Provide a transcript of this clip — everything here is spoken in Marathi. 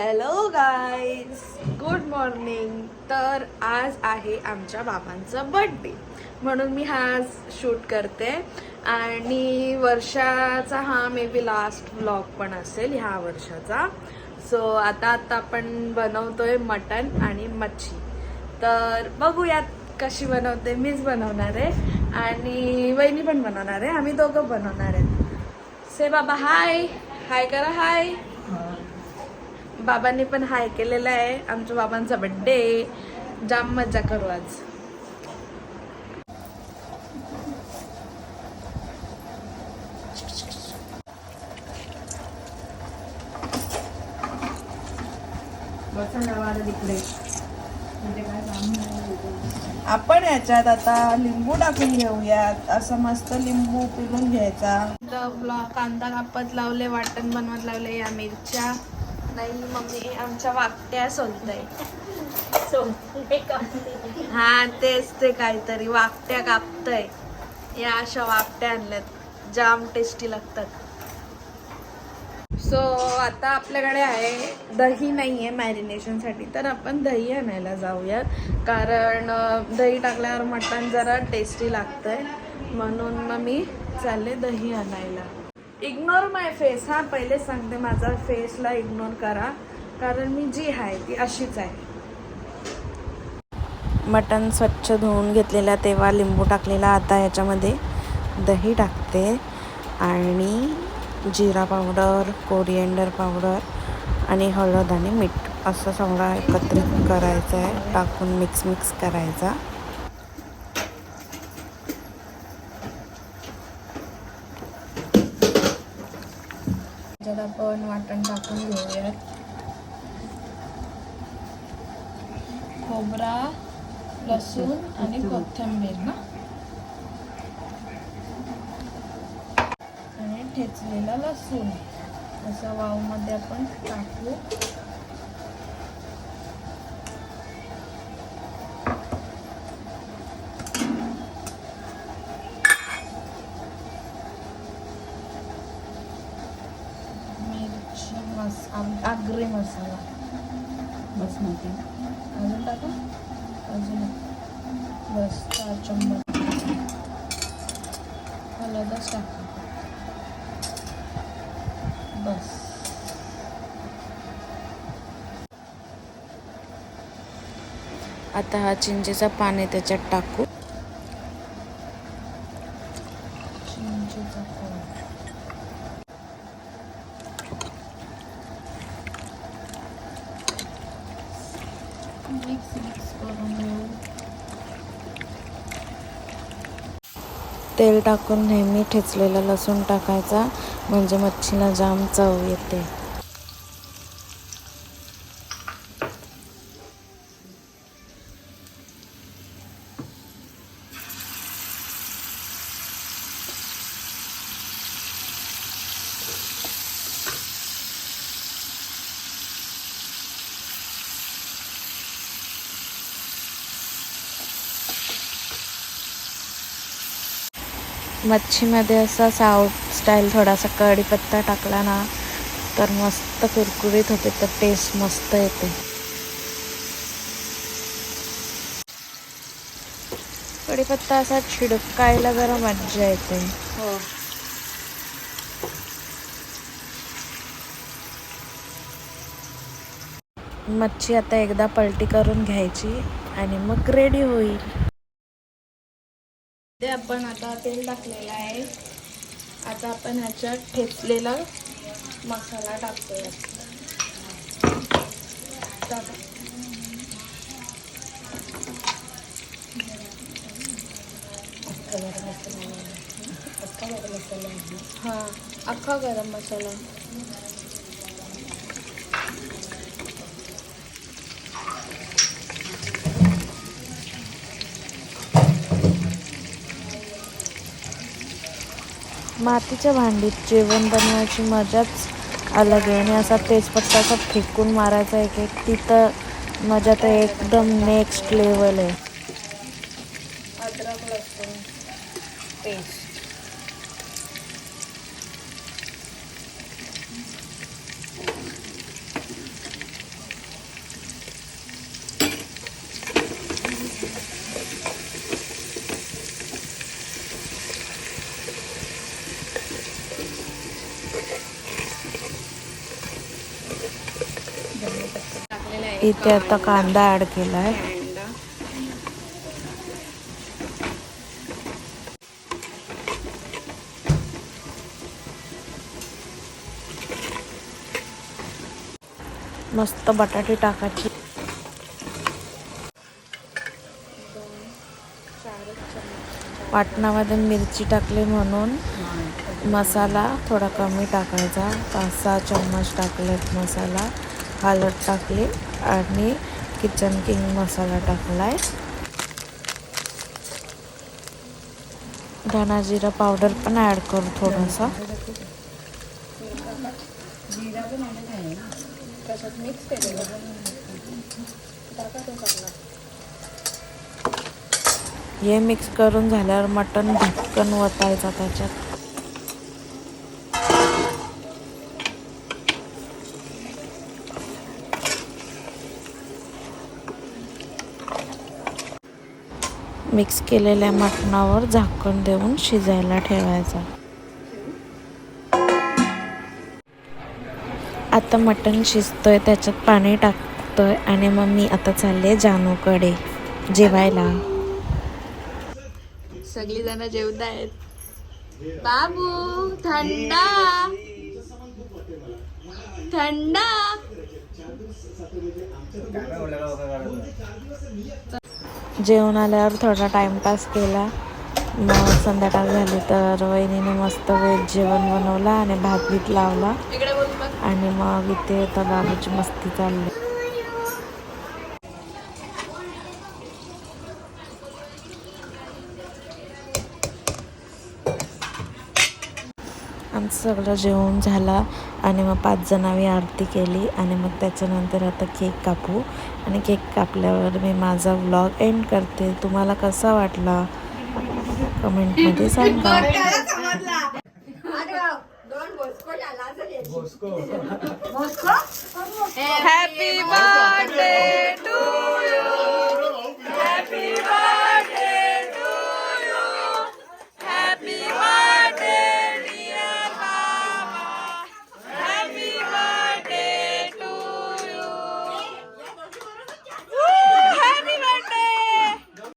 Hello guys, good morning. तर आज आहे आमच्या बाबांचा बर्थडे, म्हणून मी हा शूट करते. आणि वर्षाचा हा मे बी लास्ट व्लॉग पण असेल ह्या वर्षाचा. सो आता आपण बनवतोय मटण आणि मच्छी. तर बघूयात कशी बनवते. मीच बनवणार आहे आणि वहिनी पण बनवणार आहे. आम्ही दोघं बनवणार आहेत. से बाबा हाय हाय करा. हाय. बाबांनी पण हाय केलेला आहे. आमच्या बाबांचा बर्थडे, जाम मजा करू आज. आपण याच्यात आता लिंबू टाकून घेऊयात. असं मस्त लिंबू पिळून घ्यायचा. कांदा कापत लावले, वाटण बनवत लावले. या मिरच्या नाही, मम्मी आमच्या वाकट्या सोलतय. हा तेच ते काहीतरी वाकट्या कापतय. या अशा वाकट्या आणल्यात, जाम टेस्टी लागतात. सो आता आपल्याकडे आहे दही नाही आहे मॅरिनेशनसाठी, तर आपण दही आणायला जाऊयात. कारण दही टाकल्यावर मटण जरा टेस्टी लागतंय, म्हणून मग मी चालले दही आणायला. इग्नोर माय फेस. हा पहिले सांगते, माझा फेसला इग्नोर करा, कारण मी जी आहे ती अशीच आहे. मटण स्वच्छ धुवून घेतलेला, तेव्हा लिंबू टाकलेला. आता ह्याच्यामध्ये दही टाकते आणि जिरा पावडर, कोरिएंडर पावडर आणि हळद आणि मीठ असं सगळं एकत्रित करायचं आहे. टाकून मिक्स करायचा. त्याच्यात आपण वाटण टाकून घेऊयात. खोबरा, लसूण आणि कोथिंबीर ना, आणि ठेचलेला लसूण असं वावमध्ये आपण टाकू. मिरची आगरी मसाला बस नव्हती अजून टाका. अजून बस 4 चम्मच हळदच टाका. बस. आता हा चिंचेचा पाणी त्याच्यात टाकू. चिंचेचा पाणी मिक्स करून घेऊ. तेल टाकून नेहमी ठेचलेला लसूण टाकायचा, म्हणजे मच्छीला जाम चव येते. मच्छीमध्ये असा साऊथ स्टाईल थोडासा कढीपत्ता टाकला ना, तर मस्त कुरकुरीत होते, तर टेस्ट मस्त येते. कढीपत्ता असा छिडकायला जरा मज्जा येते. हो. मच्छी आता एकदा पलटी करून घ्यायची आणि मग रेडी होईल. ते आपण आता तेल टाकलेलं आहे. आता आपण ह्याच्यात ठेचलेला मसाला टाकूया. हां, अख्खा गरम मसाला. मातीच्या भांडीत जेवण बनवायची मजाच अलग आहे. आणि असा तेजपत्ता असा फेकून मारायचा एक तिथं मजा तर एकदम नेक्स्ट लेवल आहे. अद्रक लसूण पेस्ट. इथे आता कांदा ऍड केलाय. मस्त बटाटे टाकायची. वाटणामध्ये मिरची टाकली म्हणून मसाला थोडा कमी टाकायचा. 5-6 चम्मच टाकलेत मसाला. हळद टाकली आणि किचन किंग मसाला टाकलाय. धना जिरा पावडर पण ऍड करू थोडासा. हे मिक्स करून झाल्यावर मटण ढक्कन ओतायचा त्याच्यात. मिक्स केलेल्या मटणावर झाकण देऊन शिजायला ठेवायचा. आता मटण शिजतोय, त्याच्यात पाणी टाकतोय आणि मग मी आता चालले जानूकडे जेवायला. सगळी जण जेवत आहेत. बाबू थंडा थंडा. जेवण आल्यावर थोडा टाइमपास केला. मग संध्याकाळ झाली तर वहिनीने मस्त व्हेज जेवण बनवला आणि भात बीत लावला. आणि मग इथे आता बाबूची मस्ती चालली. आमचं सगळं जेवण झाला आणि मग 5 जणांनी आरती केली आणि मग त्याच्यानंतर आता केक कापू. आणि केक कापल्यावर मी माझा व्लॉग एंड करते. तुम्हाला कसा वाटला कमेंटमध्ये सांगा. Happy birthday to